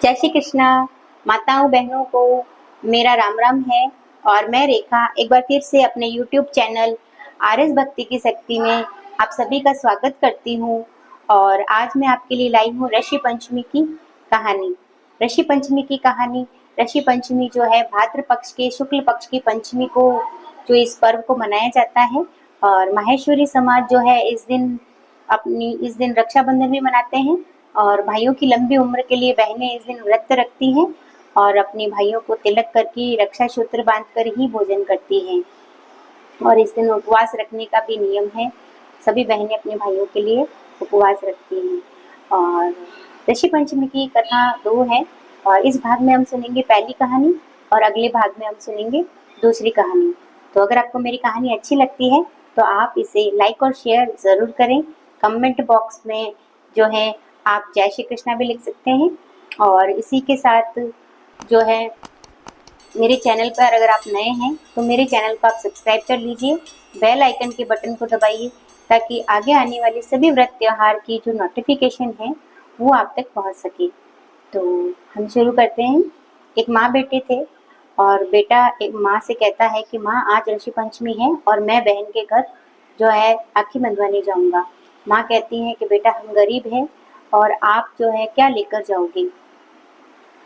जय श्री कृष्णा। माताओं बहनों को मेरा राम राम है। और मैं रेखा एक बार फिर से अपने YouTube चैनल RS भक्ति की शक्ति में आप सभी का स्वागत करती हूँ। और आज मैं आपके लिए लाई हूँ ऋषि पंचमी की कहानी। ऋषि पंचमी की कहानी, ऋषि पंचमी जो है भाद्र पक्ष के शुक्ल पक्ष की पंचमी को जो इस पर्व को मनाया जाता है। और माहेश्वरी समाज जो है इस दिन रक्षाबंधन भी मनाते हैं। और भाइयों की लंबी उम्र के लिए बहनें इस दिन व्रत रखती हैं और अपने भाइयों को तिलक करके रक्षा सूत्र बांधकर ही भोजन करती हैं। और इस दिन उपवास रखने का भी नियम है। सभी बहनें अपने भाइयों के लिए उपवास रखती हैं। और ऋषि पंचमी की कथा 2 है और इस भाग में हम सुनेंगे पहली कहानी और अगले भाग में हम सुनेंगे दूसरी कहानी। तो अगर आपको मेरी कहानी अच्छी लगती है तो आप इसे लाइक और शेयर ज़रूर करें। कमेंट बॉक्स में जो है आप जय श्री कृष्णा भी लिख सकते हैं। और इसी के साथ जो है मेरे चैनल पर अगर आप नए हैं तो मेरे चैनल को आप सब्सक्राइब कर लीजिए, बेल आइकन के बटन को दबाइए ताकि आगे आने वाले सभी व्रत त्योहार की जो नोटिफिकेशन है वो आप तक पहुंच सके। तो हम शुरू करते हैं। एक माँ बेटे थे और बेटा एक माँ से कहता है कि माँ आज ऋषि पंचमी है और मैं बहन के घर जो है राखी बंधवाने जाऊँगा। माँ कहती है कि बेटा हम गरीब हैं और आप जो है क्या लेकर जाओगे।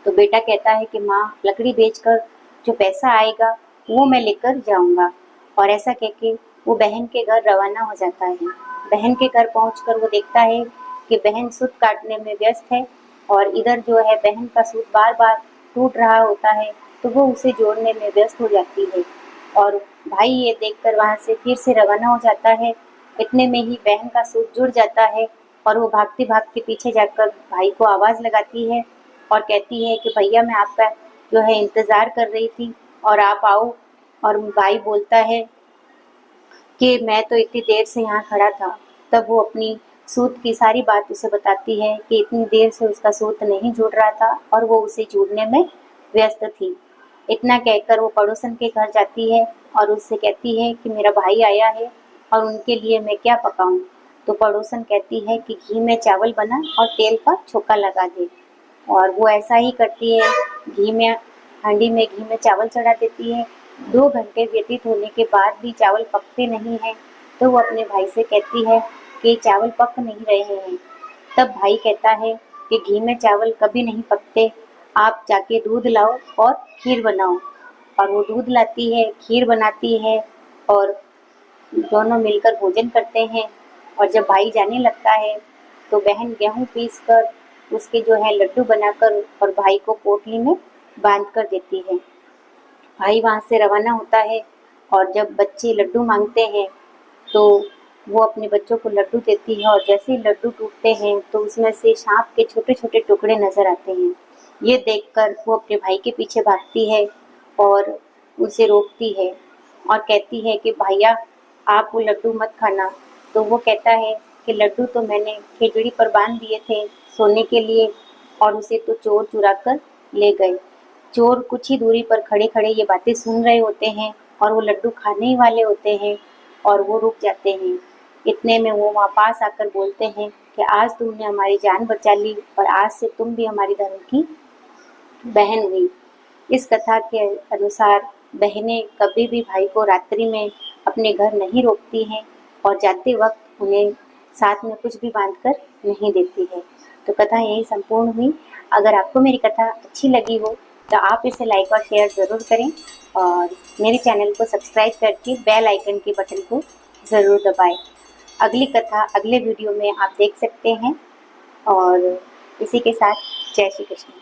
तो बेटा कहता है कि माँ लकड़ी बेचकर जो पैसा आएगा वो मैं लेकर जाऊंगा। और ऐसा कह के वो बहन के घर रवाना हो जाता है। बहन के घर पहुंचकर वो देखता है कि बहन सूत काटने में व्यस्त है और इधर जो है बहन का सूत बार बार टूट रहा होता है तो वो उसे जोड़ने में व्यस्त हो जाती है। और भाई ये देखकर वहां से फिर से रवाना हो जाता है। इतने में ही बहन का सूत जुड़ जाता है और वो भागते भागते पीछे जाकर भाई को आवाज़ लगाती है और कहती है कि भैया मैं आपका जो है इंतज़ार कर रही थी और आप आओ। और भाई बोलता है कि मैं तो इतनी देर से यहाँ खड़ा था। तब वो अपनी सूत की सारी बात उसे बताती है कि इतनी देर से उसका सूत नहीं जुड़ रहा था और वो उसे जोड़ने में व्यस्त थी। इतना कहकर वो पड़ोसन के घर जाती है और उससे कहती है कि मेरा भाई आया है और उनके लिए मैं क्या पकाऊं। तो पड़ोसन कहती है कि घी में चावल बना और तेल का छोंका लगा दे। और वो ऐसा ही करती है। हांडी में घी में चावल चढ़ा देती है। 2 घंटे व्यतीत होने के बाद भी चावल पकते नहीं हैं तो वो अपने भाई से कहती है कि चावल पक नहीं रहे हैं। तब भाई कहता है कि घी में चावल कभी नहीं पकते, आप जाके दूध लाओ और खीर बनाओ। और वो दूध लाती है, खीर बनाती है और दोनों मिलकर भोजन करते हैं। और जब भाई जाने लगता है तो बहन गेहूं पीस कर उसके जो है लड्डू बनाकर और भाई को पोटली में बांध कर देती है। भाई वहाँ से रवाना होता है और जब बच्चे लड्डू मांगते हैं तो वो अपने बच्चों को लड्डू देती है। और जैसे ही लड्डू टूटते हैं तो उसमें से सांप के छोटे छोटे टुकड़े नजर आते हैं। ये देखकर वो अपने भाई के पीछे भागती है और उसे रोकती है और कहती है कि भैया आप वो लड्डू मत खाना। तो वो कहता है कि लड्डू तो मैंने खिचड़ी पर बांध दिए थे सोने के लिए और उसे तो चोर चुरा कर ले गए। चोर कुछ ही दूरी पर खड़े खड़े ये बातें सुन रहे होते हैं और वो लड्डू खाने ही वाले होते हैं और वो रुक जाते हैं। इतने में वो वहाँ पास आकर बोलते हैं कि आज तुमने हमारी जान बचा ली और आज से तुम भी हमारी धर्म की बहन हुई। इस कथा के अनुसार बहनें कभी भी भाई को रात्रि में अपने घर नहीं रोकती हैं और जाते वक्त उन्हें साथ में कुछ भी बांधकर नहीं देती है। तो कथा यही संपूर्ण हुई। अगर आपको मेरी कथा अच्छी लगी हो तो आप इसे लाइक और शेयर ज़रूर करें और मेरे चैनल को सब्सक्राइब करके बेल आइकन के बटन को ज़रूर दबाएं। अगली कथा अगले वीडियो में आप देख सकते हैं। और इसी के साथ जय श्री कृष्ण।